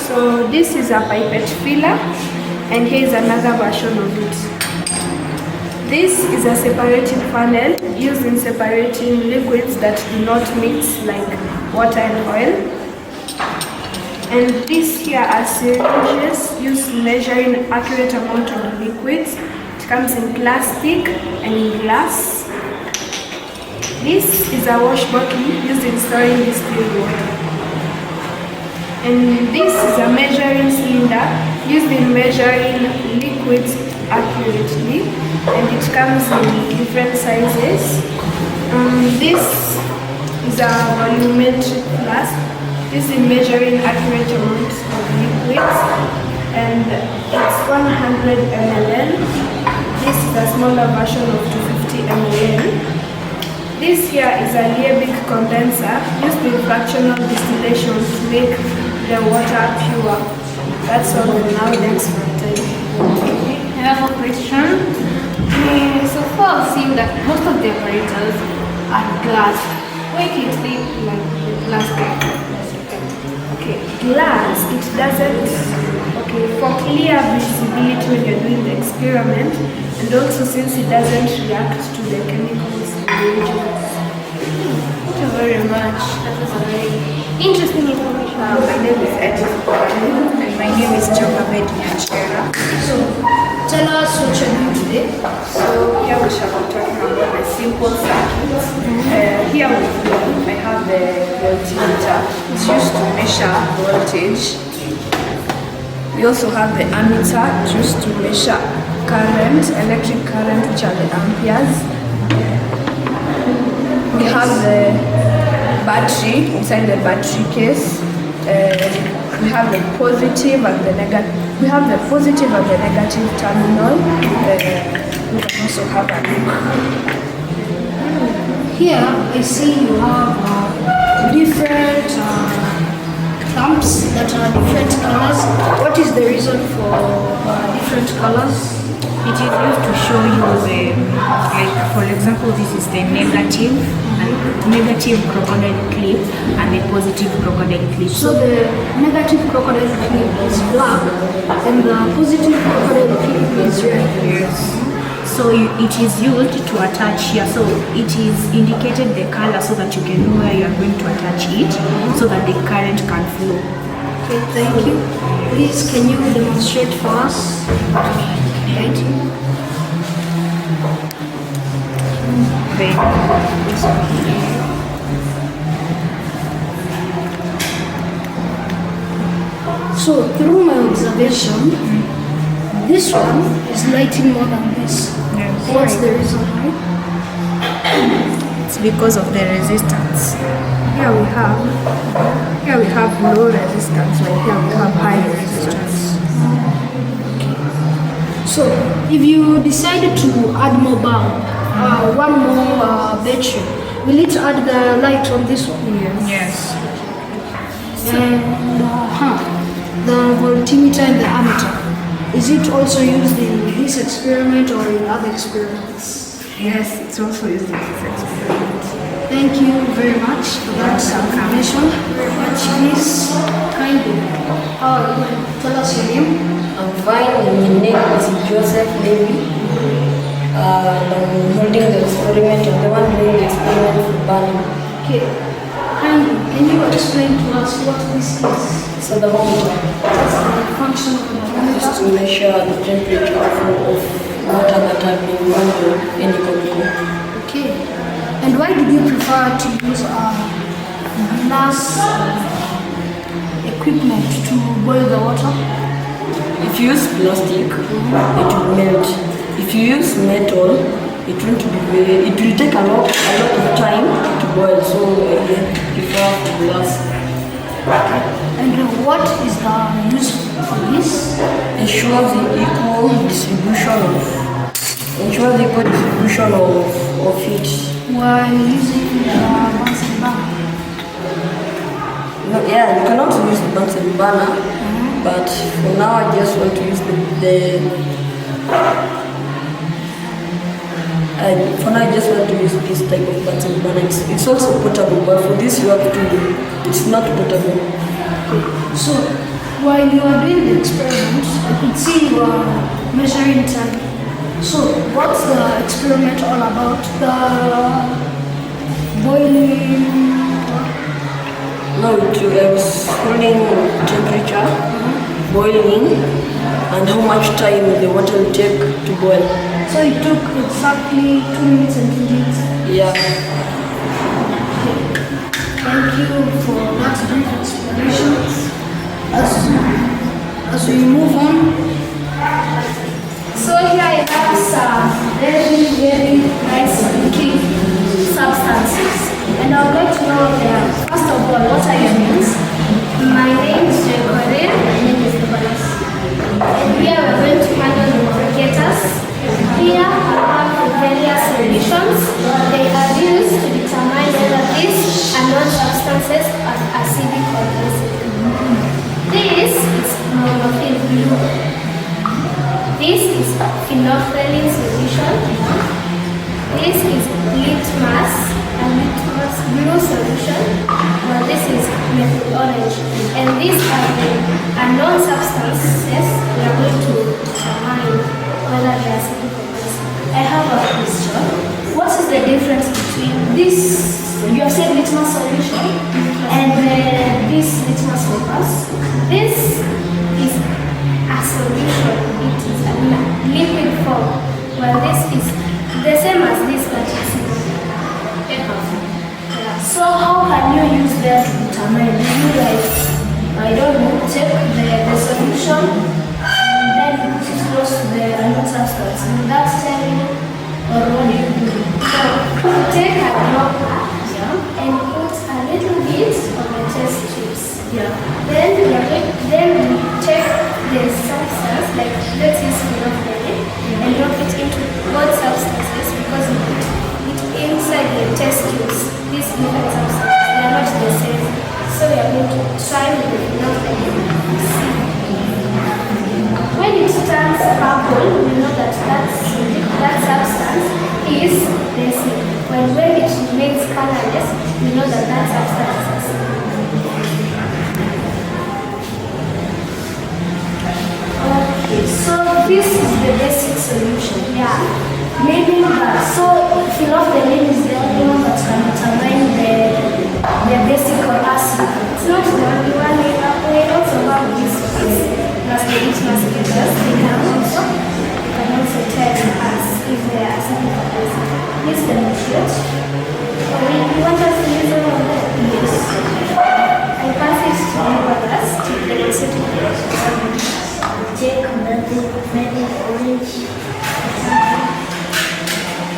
So this is a pipette filler, and here is another version of it. This is a separating funnel used in separating liquids that do not mix, like water and oil. And these here are syringes used in measuring accurate amount of liquids. It comes in plastic and in glass. This is a wash bottle used in storing distilled water. And this is a measuring cylinder used in measuring liquids accurately, and it comes in different sizes. This is a volumetric flask used in measuring accurate amounts of liquids, and it's 100 ml. This is a smaller version of 250 ml. This here is a Liebig condenser used in fractional distillation to make the water pure. That's all for now. Thanks for time. I have a question. So far I've seen that most of the operators are glass. Why can't they like plastic? Okay, glass, it doesn't, okay, for clear visibility when you're doing the experiment, and also since it doesn't react to the chemicals in the reagents. Thank you very much. That was a very interesting information. My name is Edith and my name is Jokamed Nyachera. So, tell us what you're doing today. So here we shall be talking about the simple circuit. Here I have the voltmeter. It's used to measure voltage. We also have the ammeter, used to measure current, electric current, which are the amperes. We have the battery inside the battery case. We have the positive and the negative. We have the positive and the negative terminal. We can also have a Here, I see you have different lamps that are different colors. What is the reason for different colors? It is used to show you the, like for example, this is the negative crocodile clip and the positive crocodile clip. So the negative crocodile clip is black and the positive crocodile clip is red. Yes. So it is used to attach here. So it is indicated the color so that you can know where you are going to attach it so that the current can flow. Okay, thank you. Please, can you demonstrate for us? Thank you. So, through my observation, this one is lighting more than this. What's the reason why? It's because of the resistance. Here we have low resistance, like here we have high resistance. So, if you decided to add more bulb, one more battery, will it add the light on this one? Yes. And the voltimeter and the ammeter, is it also used in this experiment or in other experiments? Yes, it's also used in this experiment. Thank you very much for that information. Very much. Please, kindly, tell us your name. I'm fine, and my name is Joseph Levy. I'm holding the experiment, and the one doing the experiment for burning. Okay. Kindly, can you explain to us what this is? So the thermometer. What's the function of the thermometer? Just to measure the temperature of water that have been boiled in the chemical. Okay. And why did you prefer to use glass equipment to boil the water? If you use plastic, it will melt. If you use metal, it will take a lot of time to boil. So I prefer glass. And what is the use for this? Ensures the equal distribution of heat. While using Bunsen burner? No, yeah, you cannot use the Bunsen burner, but for now I just want to use this type of Bunsen burner. It's also portable, but for this it's not portable. So, while you are doing the experiment, I could see you are measuring time. So, what's the experiment all about? The boiling? No, I was holding temperature, boiling, and how much time the water will take to boil. So it took exactly 2 minutes and 20 minutes? Yeah. Thank you for that brief explanation. As we move on, So here I have some very, very nice looking substances. And I would like to know them. First of all, what are your names? My name is Jekorin. My name is Nicholas. And here we're going to handle the lubricators. Here I have the various solutions. They are used to determine whether these are non-substances are acidic or basic. This is monofil blue. This is phenolphthalein solution. This is litmus, a litmus blue solution. Well, this is methyl orange. And these are the unknown substances we are going to determine whether they are acidic or basic. I have a question. What is the difference between this, you have said litmus solution, and this litmus papers? This is a solution. It is a liquid form. Well, this is the same as this, but it's yeah. So how can you use that to determine? Do you I don't know, take the solution and then put it close to the unknown substance? Will that tell you, or what do you do? So take a dropper and put a little bit on the test tubes. Yeah. Then we take the substance, like let's use phenolphthalein, and drop it into both substances because we put it inside the test tubes. These different substances, they are not the same. So we are going to try with the phenolphthalein. When it turns purple, we know that that substance is basic. When it remains colorless, we know that that substance is acidic. Okay, so this is the basic solution. Yeah. Meaning that, so phenolphthalein is the only one that can determine the basic or acid. It's not the only one. We also demonstrate? You want us to use it on that? Yes. I pass it to you first to demonstrate. Take maybe orange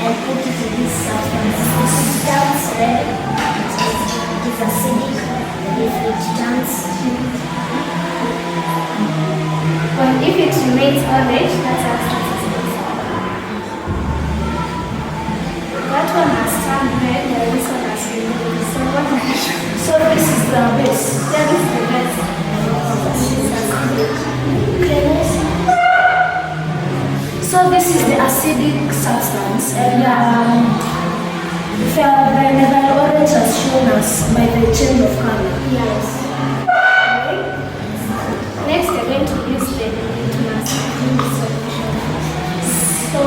and put it in this substance. If it turns red, it is acidic. If it turns if it remains orange, that substance is base. That one has turned red, and this one has been blue. So this is the base. That is the base. So this is the acidic substance, and the orange has shown us by the change of color. Yes. Okay. Next, we're going to use the litmus solution. So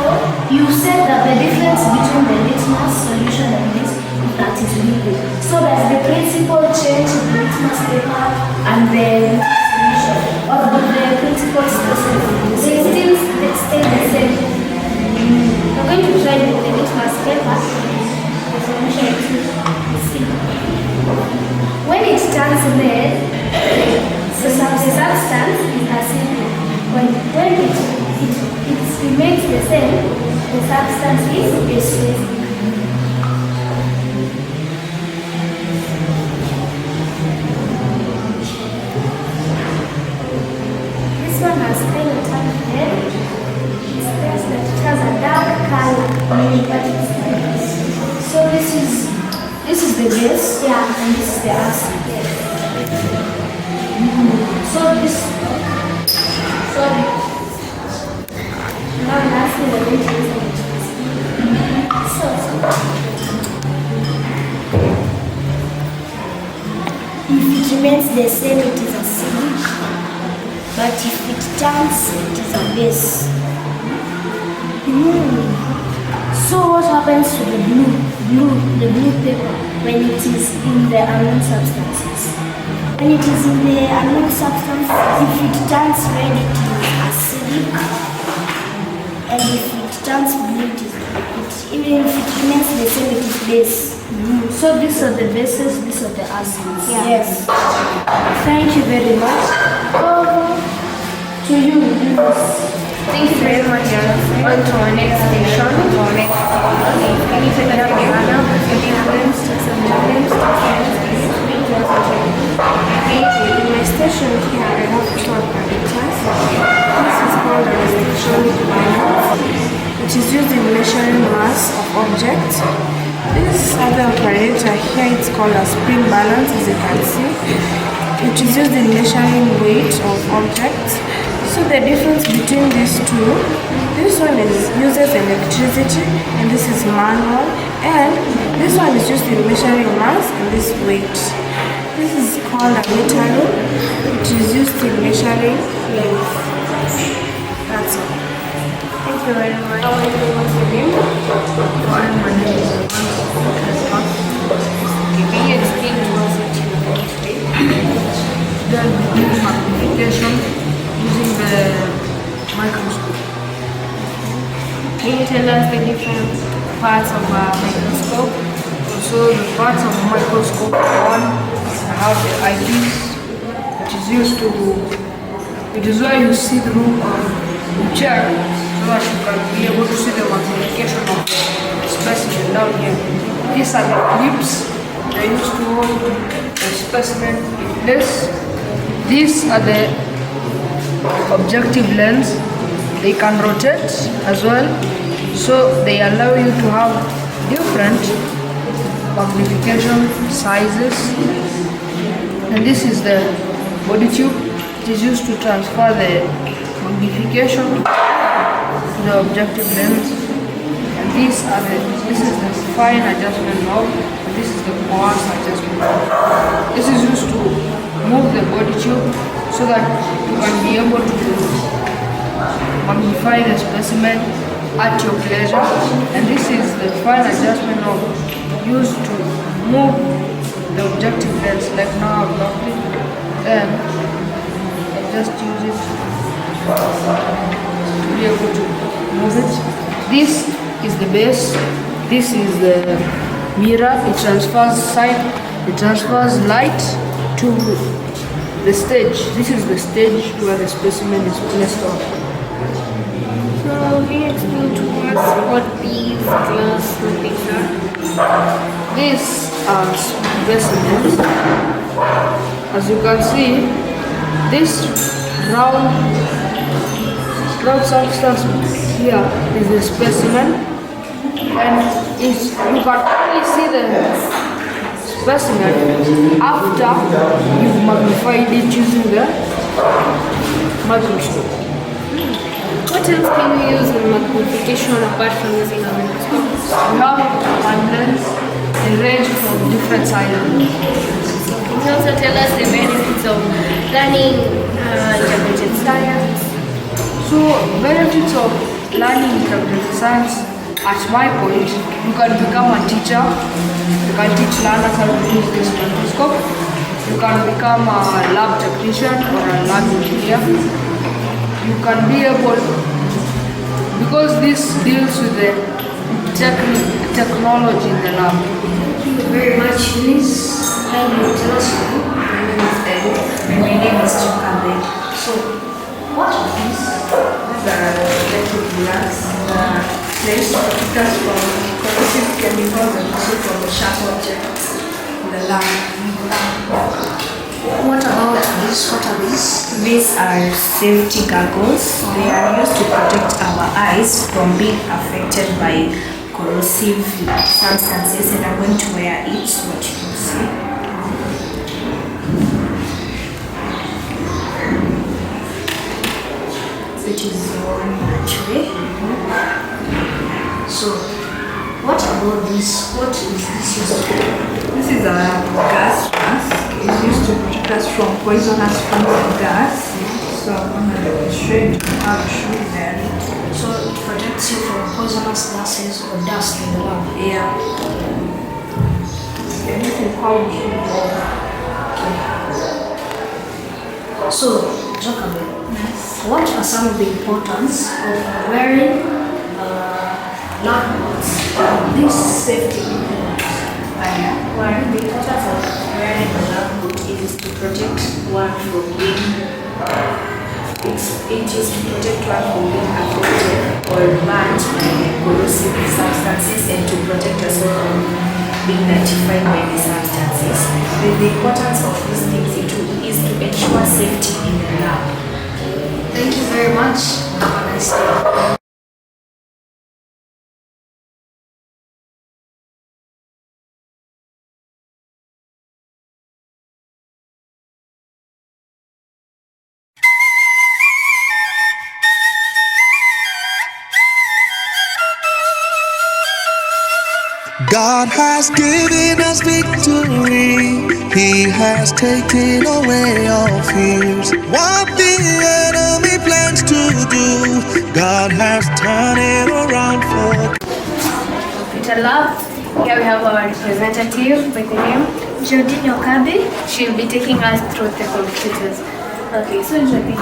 you said that the difference between the litmus solution and this is that is liquid. So does the principle change in the litmus paper and the solution, or do the principles stay the same? We're going to try with the litmus paper. The solution is when it turns red, the substance is acidic. When it remains the same, the substance is basic. This one has kind of turned red. It says that it has a dark color, but it's so this is the base, yeah, and this is the acid. So this, sorry. Now lastly, we're going to use the so if it remains the same, it is acidic. But if it turns, it is a base. So what happens to the blue paper when it is in the unknown substances? When it is in the unknown substance, if it turns red, it is acidic, and if it turns blue, even if it remains the same, it is base. So these are the bases, these are the acids. Yeah. Yes. Thank you very much. Over to you, Lucas. Thank you very much. On to our next station. Our next can you take that again? The difference to some problems to in my station here I have two apparatus. This is called a restriction balance, which is used in measuring mass of objects. This other operator here, it's called a spring balance, as you can see, which is used in measuring weight of objects. So the difference between these two, this one uses electricity and this is manual, and this one is used in measuring mass and this weight. This is called a meter rule, which is used in measuring length. That's all. Thank you very much. How are you once again? My name is Can you explain what you magnification using the microscope. Can you tell us the different parts of a microscope? So the parts of a microscope, one, I have the eyepiece, which is used to, it is where you see through the chair, so that you can be able to see the magnification of the specimen down here. These are the clips they used to hold the specimen in place. These are the objective lens. They can rotate as well, so they allow you to have different magnification sizes. And this is the body tube. It is used to transfer the magnification to the objective lens. And this is the fine adjustment knob, and this is the coarse adjustment knob. This is used to move the body tube so that you can be able to magnify the specimen at your pleasure. And this is the fine adjustment knob used to move the objective lens, like now I've locked it, then I just use it to be able to move it. This is the base, This is the mirror. It transfers light to the stage. This is the stage where the specimen is placed on. So can you explain to us what these glass clippings are? These are specimens. As you can see, this round substance here is the specimen, and you can only see the specimen after you've magnified it using the microscope. What else can we use in magnification apart from using a microscope? We have lens. They range from different sizes. Can you also tell us the benefits of learning integrated science? So, benefits of learning integrated science, at my point, you can become a teacher. You can teach learners how to use this microscope. You can become a lab technician or a lab engineer. You can be able, because this deals with the technology in the lab. Thank you very much, Liz. Can you tell us your name? My name is Eddie. My name is Chukabe. So, what are these? These are electric glass placed just from corrosive chemicals and also from the sharp objects in the lab. What about these? What are these? These are safety goggles. They are used to protect our eyes from being affected by corrosive substances, and I'm going to wear it so that you can see. It is worn naturally. So, what about this? What is this used for? This is a gas mask. It's used to protect us from poisonous fumes and gas. So I'm going to demonstrate how to show there. So it protects you from poisonous gases or dust in the lab. Yeah. And this is how we should So, Jokabe, what are some of the importance of wearing lab coats? This safety implements. One, the importance of wearing a lab coat is to protect one from being it is to protect one from being affected or burnt by corrosive substances and to protect us from being notified by the substances. The importance of these things is to ensure safety in the lab. Thank you very much. Have a nice day. God has given us victory. He has taken away all fears. What the enemy plans to do, God has turned it around for. Computer lab. Here we have our representative by the name Jodine Okabe. She'll be taking us through the computers. Okay, so Jodine,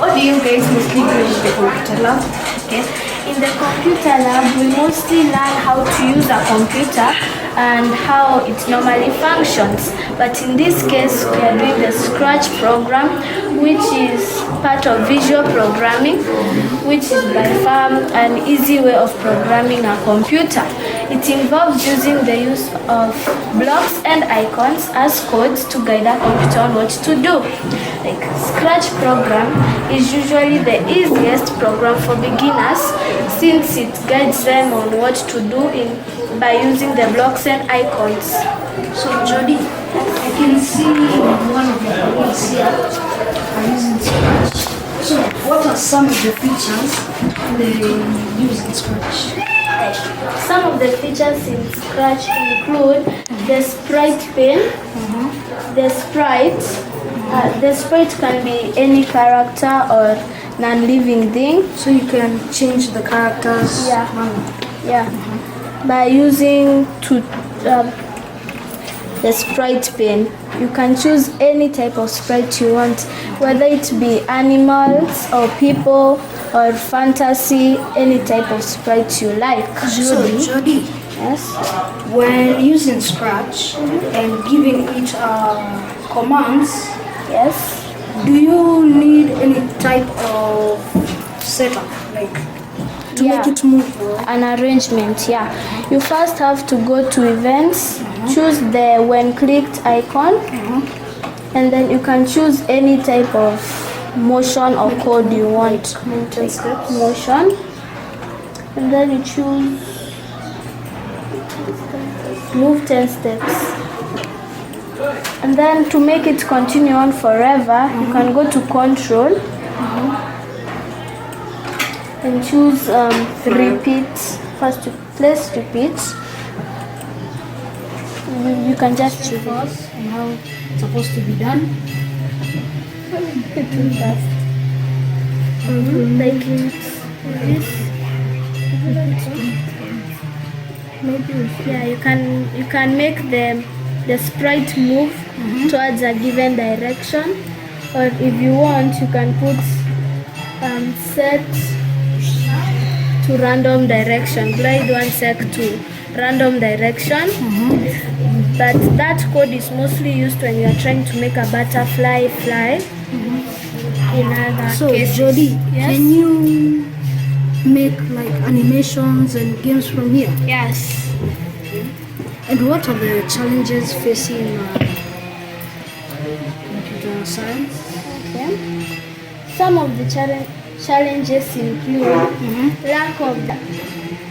what do you guys mostly do in the computer lab? Okay. In the computer lab, we mostly learn how to use a computer and how it normally functions. But in this case, we are doing the Scratch program, which is part of visual programming, which is by far an easy way of programming a computer. It involves using the use of blocks and icons as codes to guide a computer on what to do. Like Scratch program is usually the easiest program for beginners since it guides them on what to do by using the blocks and icons. So Jody, I can see one of your colleagues here are using Scratch. So what are some of the features they use in Scratch? Some of the features in Scratch include the sprite pane. The sprite can be any character or non-living thing. So you can change the characters. Yeah. By using the sprite pane, you can choose any type of sprite you want, whether it be animals or people or fantasy, any type of sprite you like. Jody, yes, when using Scratch and giving it commands, yes, do you need any type of setup, like to make it move? An arrangement, You first have to go to events, choose the when clicked icon, and then you can choose any type of motion or code you want. Motion, and then you choose move 10 steps. And then to make it continue on forever, you can go to control and choose repeat. First to place repeat. You can just choose it. And how it's supposed to be done. It will fast. Like this. Maybe you can make the sprite move towards a given direction, or if you want you can put set to random direction, glide one sec to random direction. But that code is mostly used when you are trying to make a butterfly fly. In other cases. Jody, yes? Can you make like animations and games from here? Yes. And what are the challenges facing computer science? Okay. Some of the challenges include lack of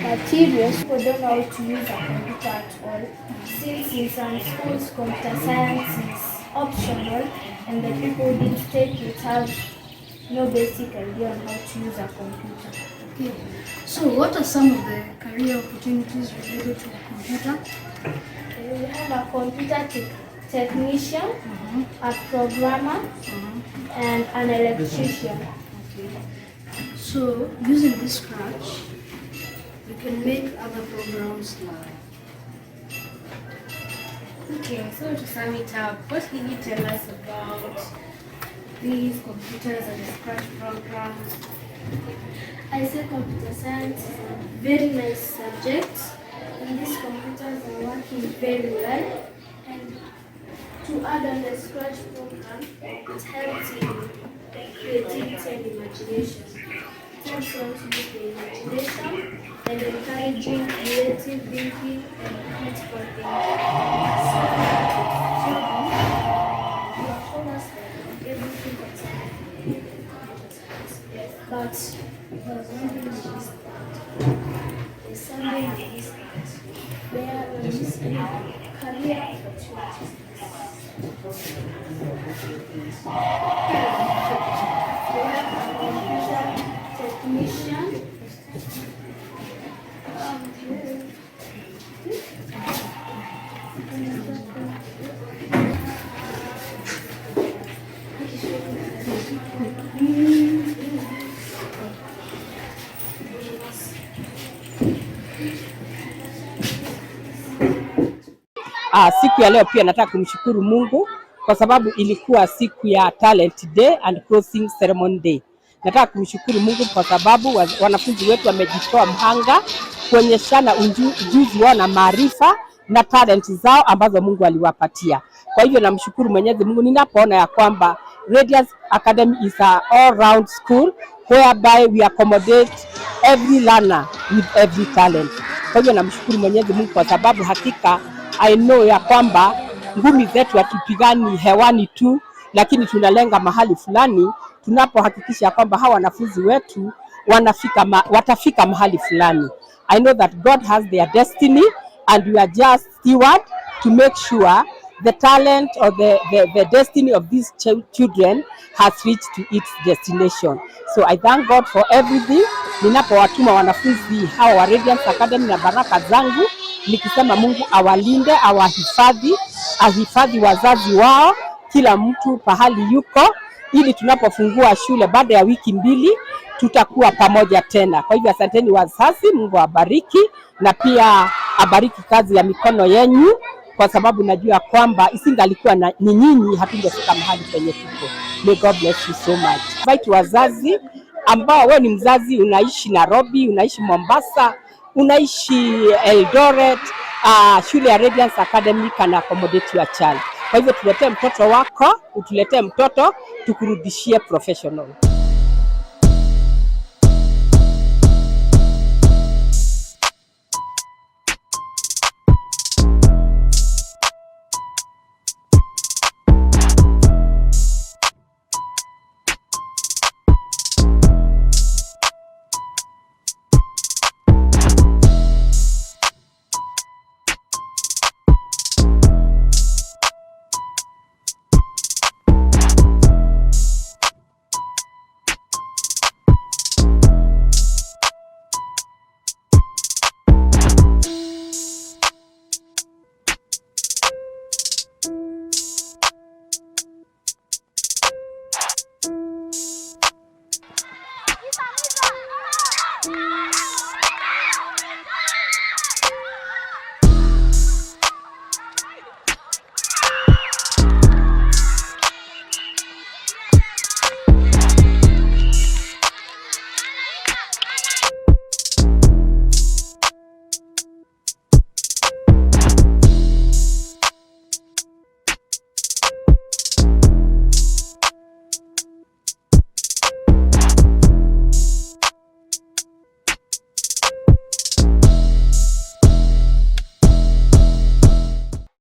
materials. People don't know how to use a computer at all. Since in some schools computer science is optional and the people who didn't take it have no basic idea on how to use a computer. Okay. So what are some of the career opportunities related to computer? We have a computer technician, a programmer, and an electrician. Okay. So using this Scratch, you can make other programs like. Okay, so to sum it up, what can you tell us about these computers and the Scratch programs? I say computer science is a very nice subject, and these computers are working very well. And to add on the Scratch program, it helps in creativity and imagination. It helps you to use the imagination and encouraging creative thinking and critical thinking. So, you have told us that everything that's happening in computer science, but there's one thing that is there's something that is there is career opportunities. We have a computer technician. Siku ya leo pia nataka kumshukuru Mungu kwa sababu ilikuwa siku ya Talent Day and Closing Ceremony Day. Nataka kumshukuru Mungu kwa sababu wanafunzi wetu wamejitoa mhanga kuonyeshana ujuzi wao na maarifa na talent zao ambazo Mungu aliwapatia. Kwa hivyo namshukuru Mwenyezi Mungu ninapoona ya kwamba Radiance Academy is an all-round school whereby we accommodate every learner with every talent. Kwa hivyo namshukuru Mwenyezi Mungu kwa sababu hakika I know ya kwamba ngumi zetu hatupigani hewani tu, lakini tunalenga mahali fulani tunapohakikisha kwamba hawa wanafunzi wetu watafika mahali fulani. I know that God has their destiny and we are just steward to make sure the talent or the destiny of these children has reached to its destination. So I thank God for everything. Ninapowatuma wanafunzi hawa wa Radiance Academy na baraka zangu nikisema Mungu awalinde, awahifadhi, ahifadhi wazazi wao, kila mtu pahali yuko, ili tunapofungua shule baada ya wiki 2 tutakuwa pamoja tena. Kwa hivyo asanteni wazazi, Mungu awabariki na pia abariki kazi ya mikono yenu, kwa sababu najua kwamba isingalikuwa ni nyinyi hatungefika mahali penye tuko. May God bless you so much. Invite wazazi ambao wewe ni mzazi, unaishi Nairobi, unaishi Mombasa, unaishi Eldoret, shule ya Radiance Academy can accommodate your child. Kwa hivyo tuletee mtoto wako, utuletee mtoto, tukurudishie professional.